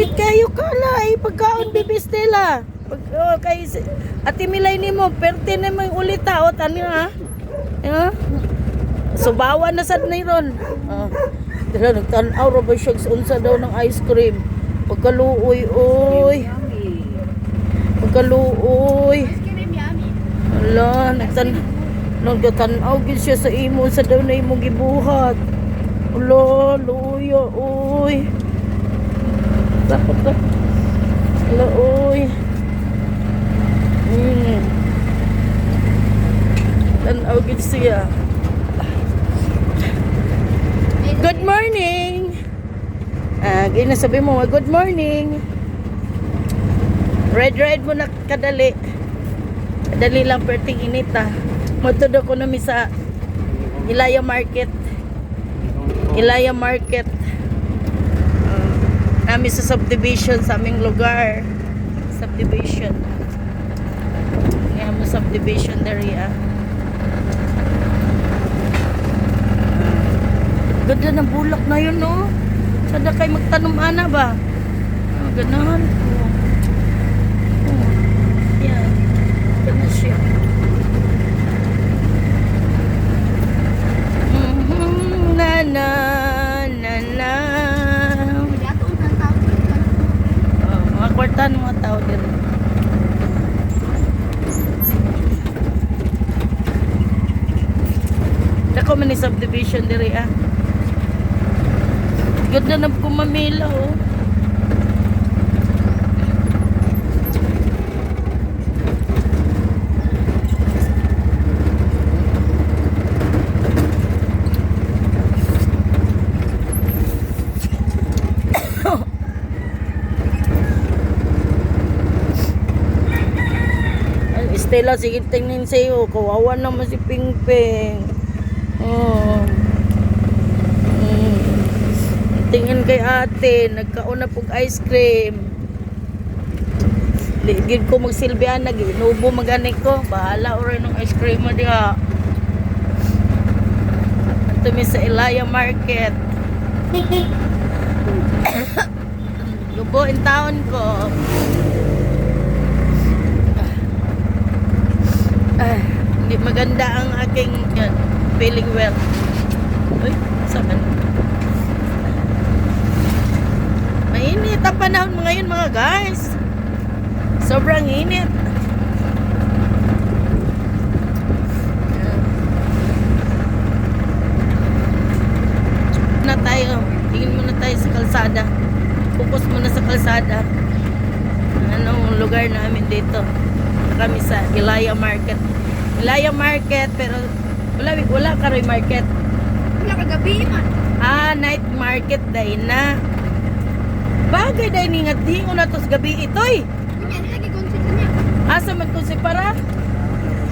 Late kayo kala pagkaon Bibi Stella. Pag kay Ate Milay nimo perte na may ulit taot ani ha. Subawa na sad ni ron. Dira nagtan-aw ra ba siya unsa daw ng ice cream. Pagkaluoy oy. Pagkaluoy. Ala nagtanaw gid siya sa imo sa daw na imong gibuhat. Ala luya oy. Dapat ka. Ala oy. Tanaw gid siya. Good morning. Gina sabi mo, good morning. Red mo na kadali. Kadali lang perting init Matudo ko na mi sa Ilaya Market. Ilaya Market. Nami sa subdivision sa aming lugar. Subdivision. Kaya mo subdivision area. Ganda ng bulak na yun, no? Sada kay magtanom ana ba? Ganahan. Yan. Gana siya. Na. Mga kwarta ng mga tao din. Dako man ni subdivision diri Ganda na kumamila Stella, sige tingnan sa'yo. Kawawa naman si Pingping. Tingin kay ate. Nagkauna pong ice cream. Ligid ko magsilbihan. Nag-inubo maganik ko. Bahala oray ng ice cream mo diha. Ito mi sa Ilaya Market. Lubo in town ko. Hindi maganda ang aking feeling well. Uy, saan? Mainit ang panahon ngayon mga guys. Sobrang init. Na tayo. Tingin muna tayo sa kalsada. Focus muna sa kalsada. Anong lugar namin dito? Kami sa Ilaya Market. Ilaya Market pero wala karoy market. Wala kagabi man. Night market day na. Bagay day ni nga dingo na tos gabi itoy. Kunya nilagi konsep niya. Asa man kun si para?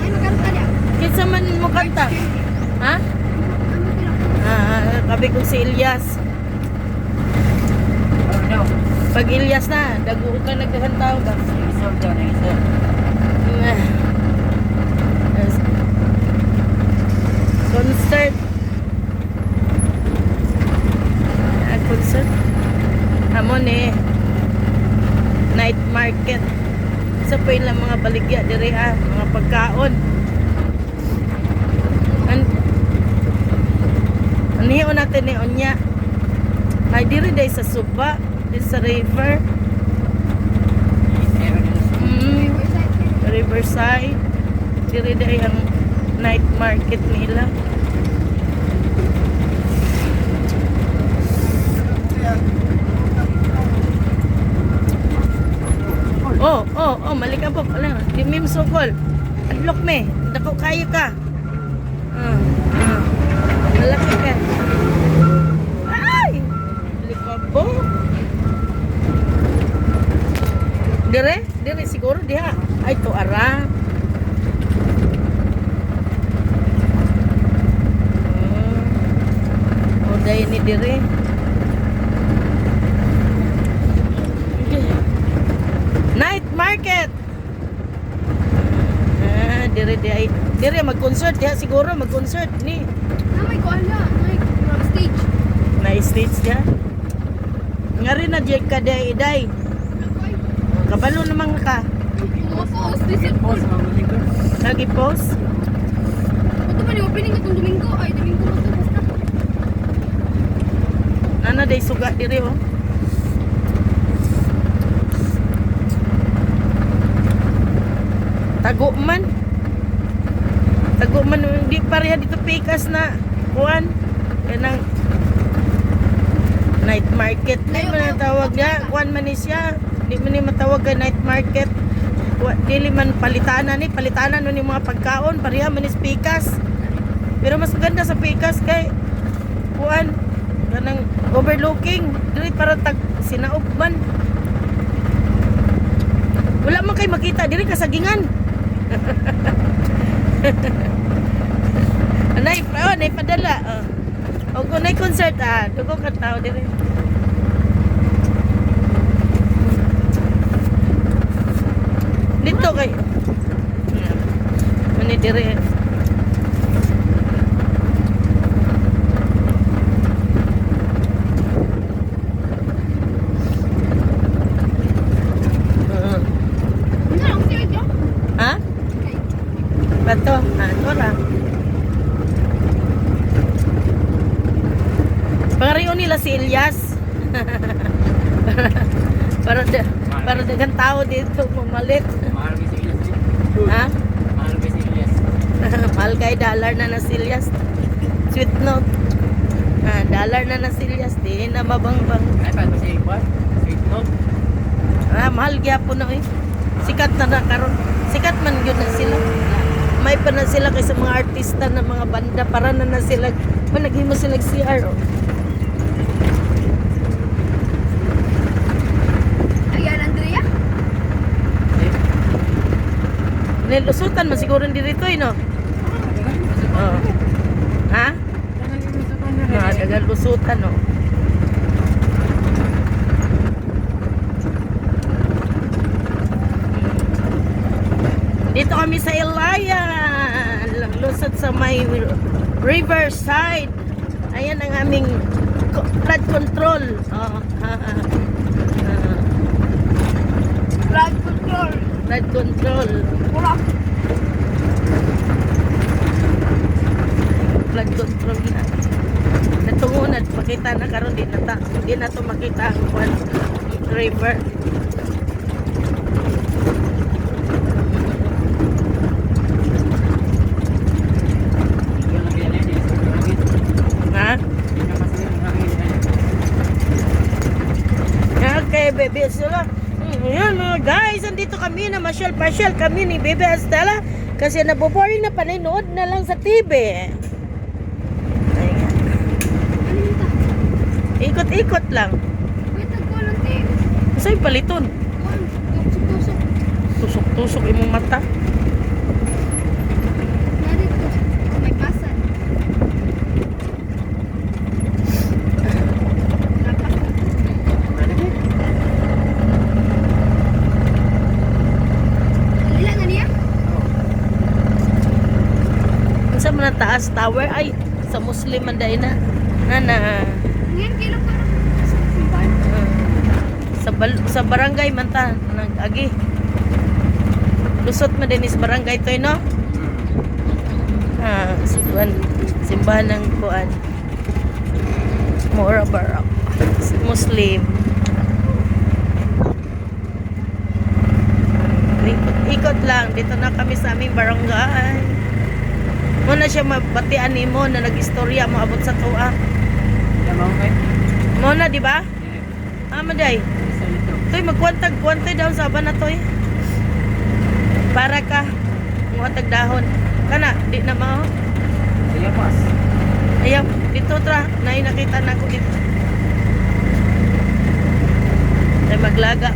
Ay magkanta niya. Kinsa man mo kanta? Ha? Kabi ko si Ilyas. No. Pag Ilyas na, dago ka nagkakanta ba? Isor daw na isor. Concert. Concert. Hamon night market. Isa pa yun lang mga baligya dire mga pagkaon. Aniyo natin ni Onya. Ay dire day sa Suba, di sa river. Riverside. Dire day ang night market nila. Malika po. Di mim sukol. Adlok me. Dako kayo ka. Malaki ka. Ay! Malika po. Dire siguro diha. Ay to ara. Dahil ni dire. Night market. Dire mag-concert diha siguro mag-concert ni. Na may kuala, may stage. Na stage diha. Nga rin na dyan ka day, iday. Nagkoy. Kabalo naman ka. Mga post, visit po. Lagi post. Ito ba yung opening itong Domingo? Ay, Domingo mo ito, basta. Nana day suga diri oh. Tago man. Tago man di pareha dito pikas na kuan. Kanang night market. Di man ang tawag niya. Kuan man ni siya. Di man ni matawag ka night market. Dili man palitanan ni palitanan ni mga pagkaon pareha man is pikas. Pero mas maganda sa pikas kay kuan kanang overlooking dili para tag sinaop man. Wala man kay makita dili kasagingan. Anay padala. O kung nay concert dugo ka tao diri. Dito kay Mani diri. Ano lang siya ito? Ha? Bato? Ito lang. Pangariyo nila si Elias. para dagang tao dito mamalit. Mahal kasi Elias. Ha? Mahal kasi Elias. Mahal kay dollar na si Elias. Sweet note. Dollar na si Elias. Di na mabangbang. Ay, paano siya ikuan? Sweet note. Mahal gyapon na eh. Sikat na karon. Sikat man yun na sila. May pa na sila kaysa mga artista na mga banda para na sila. Naghimo sila CR. Oh. Ayan, Andrea. Nilusutan man siguro dito no. Oh. Ha? Dagan lusutan no. Dito kami sa Ilaya. Lusot sa may riverside. Ayan ang aming flood control. Oh. Flood control. Flood control. Wala. Flood control na. Natungunad, makita na karon di na to makita ang one river. Yun ang ganyan eh. Ha? Yun ang kasi yung hangin eh. Okay, baby Estela. Ayan mga guys, andito kami na pasyal kami ni Baby Estela kasi naboboring na paninood na lang sa TV. Ayan. Ano yun ta? Ikot-ikot lang. Wait, nagkulang tayo. Sa'yo paliton. Kuwan, tusok-tusok. Tusok-tusok imong mata. Narito. May pasan. Napak. Ilan na niya? Sa mga taas tower ay sa Muslim man dai na. Nana. Ngayon kilo ka. Simpan. Sa barangay man ta nag-agi. Lusot man din is barangay toy no. Simbahan ng kuan. Mora Barak. Muslim. Ikot lang. Dito na kami sa aming barangay. Muna siya mabatian ni mo na nag-istorya mo abot sa tuwa. Yan mo kayo? Muna, di ba? Maday. Isa nito. Toy magkwantag daw sa na toy. Para ka muhatag dahon. Kana di na mao. Sige pas. Ayaw, dito tra, nakita na ko dito. Ay maglaga.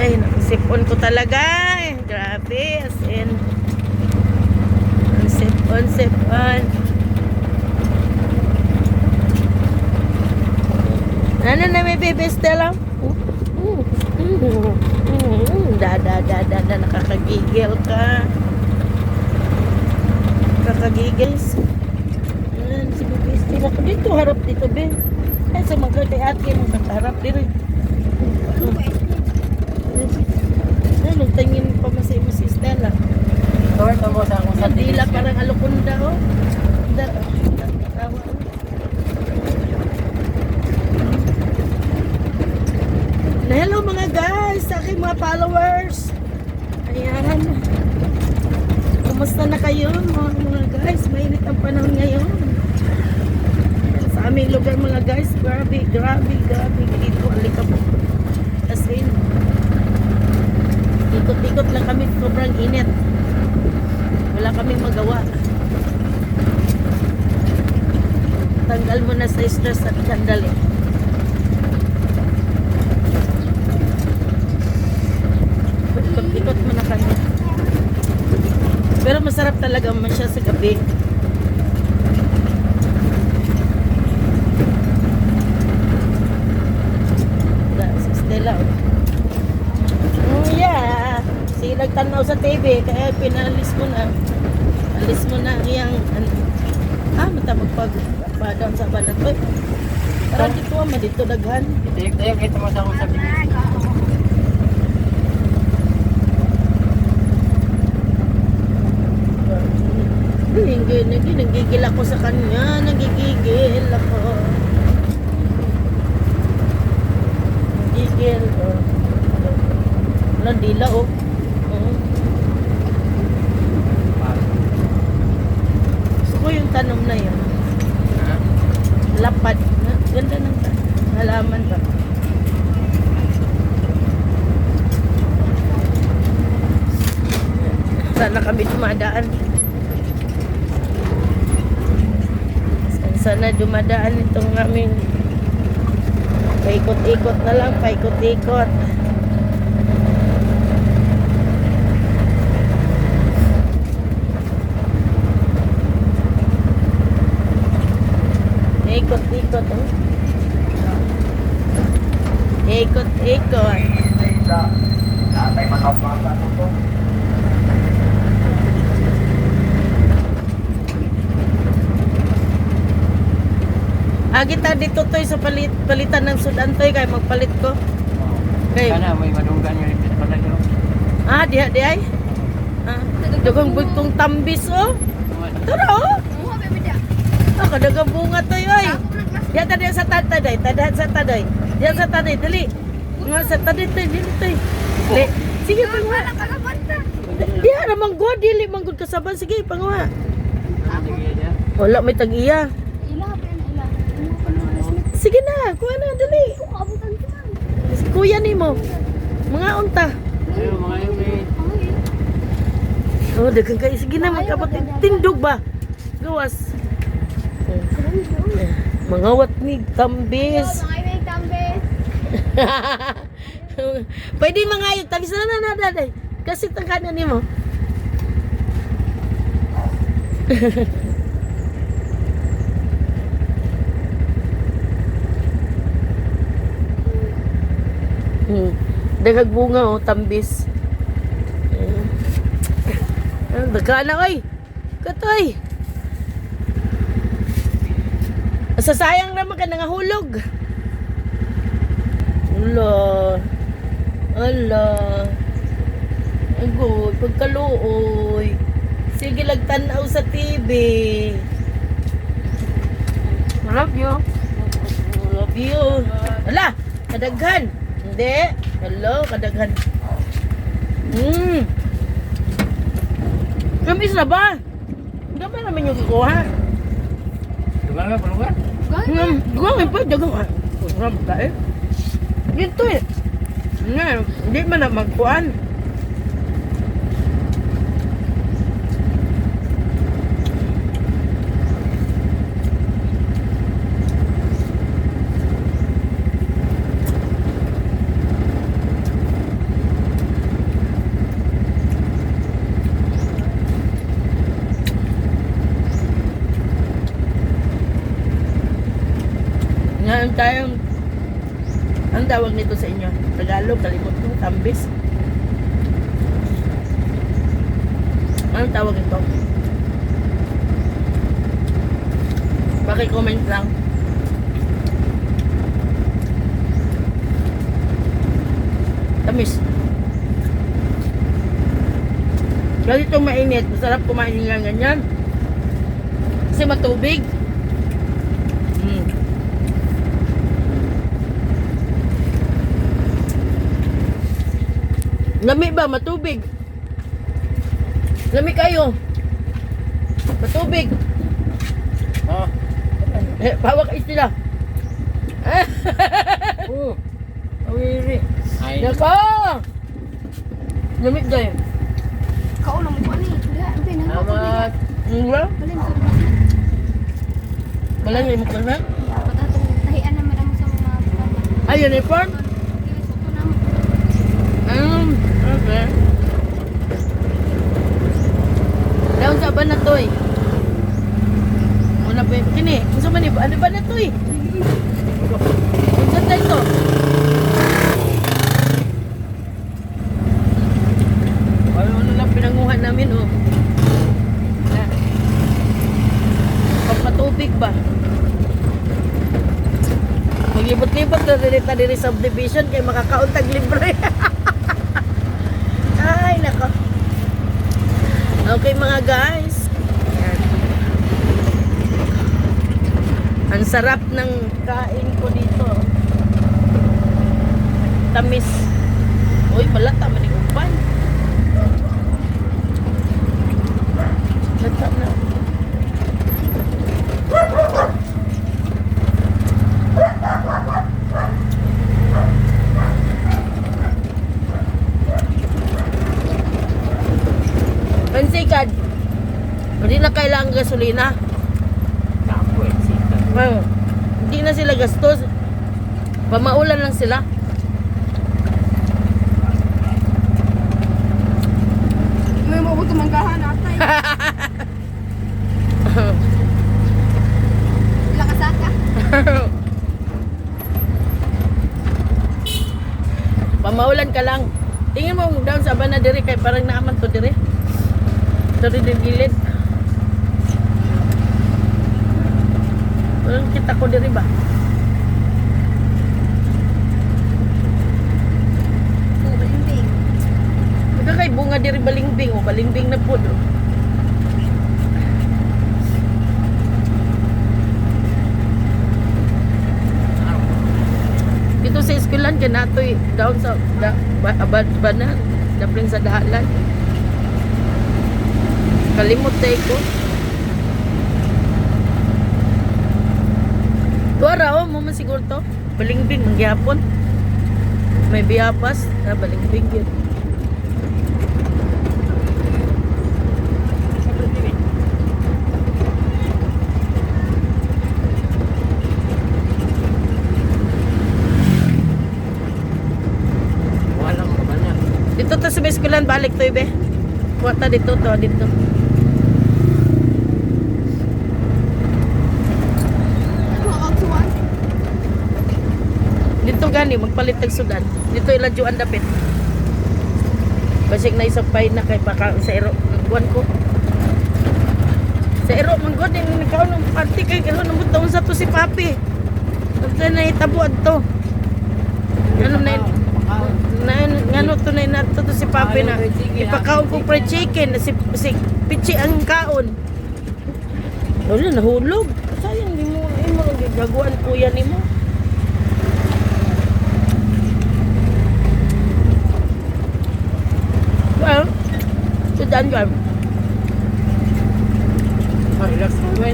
Ay, nakusipon ko talaga. Grabe, as in. Sipon. Ano na may baby Stella? Nakakagigil ka. Nakakagigils. Ayan, si Bibi. Ako dito, harap dito, be. Ay, sa mga kay ate, magkaharap dito. Ay, nagtingin pa masay mo si Stella. Tawar to mo sa akong Ang dila parang alukunda, oh. Tawa. Na hello mga guys, sa aking mga followers. Ayan. Kumusta na kayo mga guys? Mainit ang panahon ngayon. Ayan, sa aming lugar mga guys, grabe. Dito, alika po. As in, ikot-ikot lang kami, sobrang init. Wala kaming magawa. Tanggal mo na sa stress at sandali. Ikot mo na kami. Pero masarap talaga man siya sa gabi. Si Stella. Oh yeah. Si nagtanaw sa TV kaya pinalis mo na. Alis mo na iyang mata magpagpadang sa banat. Oy. Tara dito dito daghan. Tayo kita mo sa akong sabi. Nagigigil ako sa kanya. Nagigigil ako. Gigil. Wala dila, oh. Gusto ko yung tanong na yun. Lapad. Ganda ng halaman ba? Sana kami dumadaan. Sana dumadaan itong aming paikot-ikot na lang, paikot-ikot. Ikot-ikot, oh. Ikot-ikot. Kita dito toy sa palitan ng sudan toy kay magpalit ko. Kay Kana may madunggan yung lipit pala yun. Di ay. Dagang bugtong tambis, oh. Tara, oh. Muha ba bida? Kadagang bunga toy, oy. Ako lang mas. Diyan tadi sa taday, tadahan sa taday. Diyan sa taday, dali. Nga sa taday toy, dili toy. Dili. Sige panguha. Wala ka lang banta. Diya ramang god, dili manggod kasaban, sige panguha. Sige niya. Wala may tag-iya. Ila ba yan ila? Muha pa naman na smith. Sige na, kuha na dali. Ako abutan ko man. Kuya nimo. Mga unta. Ayun mga yun may Oh, dagang kayo. Sige na, magkabot. Tindog ba? Gawas. Mga watnig, tambis. Mga may tambes. Pwede mga ayot. Tabis na daday. Kasi tangkanan ni mo. Dagag bunga, oh, tambis. Daga na, oy. Katoy. Sasayang naman ka nangahulog. Ala. Agoy, pagkaluoy. Sige, lagtanaw sa TV. Love you. Love you. Ala, kadaghan. Hindi. Hello, kadaghan. Kamis na ba? Hindi ba naman yung kukuha? Dugan nga, pulugan. Gawin pa, dagang. Ram ka eh. Dito eh. Nga, hindi man na magkuhan. Ngayon tayong ang tawag nito sa inyo? Tagalog, kalimot ko, tambis. Anong tawag ito? Paki-comment lang. Tamis. Ganito mainit. Masarap kumain ng ganyan. Kasi matubig. Mm. Lami ba? Matubig. Lami kayo. Matubig. Oh. Hawak kayo sila. Oh. Awiri. Ay. Nako! Lamig dahil. Kaulang mo ani. Wala, ang pinang ako. Salamat. Wala? Balin ko. Wala nga imok lang na? Patatong tahian naman ang sa mga bata. Ay, uniform? Ilisuto naman. Okay. Daon sa ba na to eh? Muna pa yun. Kini, kung sa man ano ba na to eh? Kung saan tayo to? Ano lang pinanguhan namin oh. Na. Pampatubig ba? Maglibot-libot na rin diri subdivision kaya makakauntag libre. Ay, nako. Okay mga guys. Ayan. Ang sarap ng kain ko dito. Tamis. Uy, balata man yung upan. Lata na. Pansikad. Hindi na kailangan gasolina. Ako eh. Sita. Hindi na sila gastos. Pamaulan lang sila. May mo ko manggahan atay. Ilang kasaka. Pamaulan ka lang. Tingin mo down sa bana diri kay parang naaman to diri. Dari din gilid. Parang kita ko diri ba? Balimbing. Ika kay bunga diri balimbing o balimbing na pud. Oh. Dito sa eskwelahan kay natoy down sa bana dapling sa dalan. Kalimot tayo ko. Tuwara o, mo man siguro to. Balingbing, mangyapon. May biyapas. Balingbing yun. Walang kabanya. Dito to sa eskwelahan, balik to ibe. Kuwata dito to, dito. Dito gani, magpalit tag sudan. Dito iladyoan dapit. Basig na isapay na kay baka sa ero. Buwan ko. Sa ero, manggod, yung ikaw ng party kay gano'n, namutawon sa to si Papi. Ito na itabuad to. Ano na yun? Ngano to na yun to si Papi na ipakaon ko fried chicken si Pichi ang kaon. Wala, nahulog. Sayang, di mo gagawan kuya ni mo. Well, sudan ka. Relax mo ba?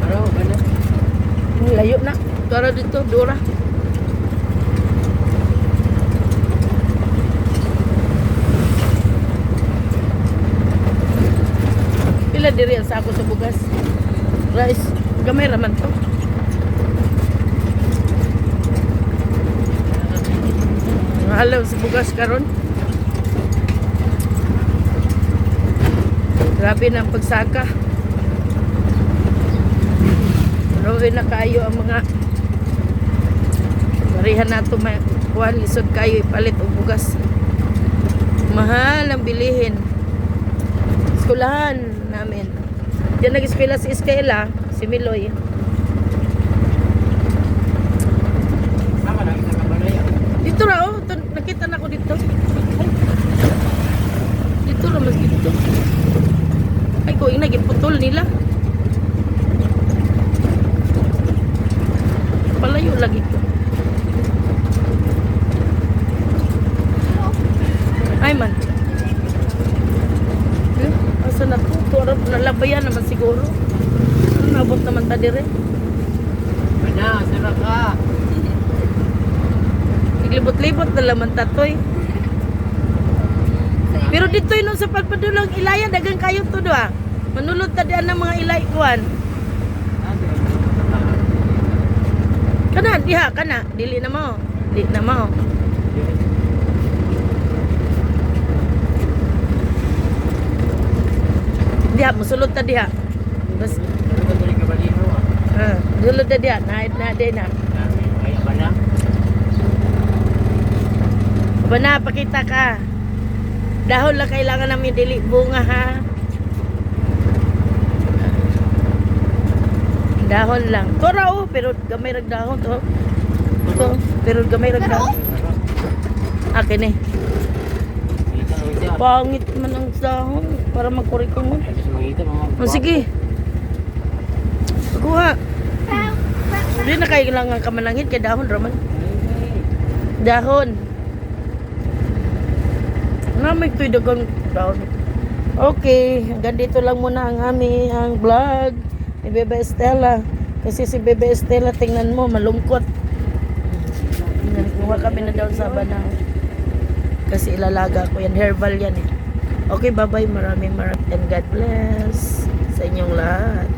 Araw, ano? Layo na. Tara dito, Dora. Pila diri ang sako sa bugas. Rice, gamay raman to. Mahalaw sa bugas karon. Grabe na ang pagsaka. Maluwi na kayo ang mga Darihan na ito kuhan, lisod kayo ipalit o bugas. Mahal ang bilihin. Eskulahan namin. Diyan nag-eskwela si Iskaela, si Miloy. Saka lang isa ka balay. Dito ra oh, nakita na ko dito. Dito ra mas dito. Ay ko ina giputol nila. Palayo lagi ko. Ay man. Asa na to? Turap nalabayan naman siguro. Ano nabot naman ta dire? Bana, sarap ka. Naglibot-libot na laman tatoy. Pero dito yun sa pagpadulang ilaya, dagang kayo to do ah. Manulod ta diyan ng mga ilay kuan. Kana diha kana, dili na mo. Dili na mo. Diha musulod ta diha. Bas Ano ka tuloy ka balino ah? sulod ta diha, na din na. Ay, bana. Aba na, pakita ka. Dahon lang kailangan namin dili bunga ha. Dahon lang. Tora oh, pero gamay rag dahon to. Ito, pero gamay rag dahon. Akin eh. Kita mo siya. Pangit man ang dahon para magkurikong mo. Ay, gusto mo kita mga. O sige. Kuha. Hindi na kailangan ka manangit kay dahon raman. Dahon. Namay ko'y dagang dahon. Okay, hanggang dito lang muna ang vlog ni Bebe Estela. Kasi si Bebe Estela, tingnan mo, malungkot. Kuha kami na doon sa Banang. Kasi ilalaga ko yan. Herbal yan eh. Okay, bye-bye. Maraming and God bless sa inyong lahat.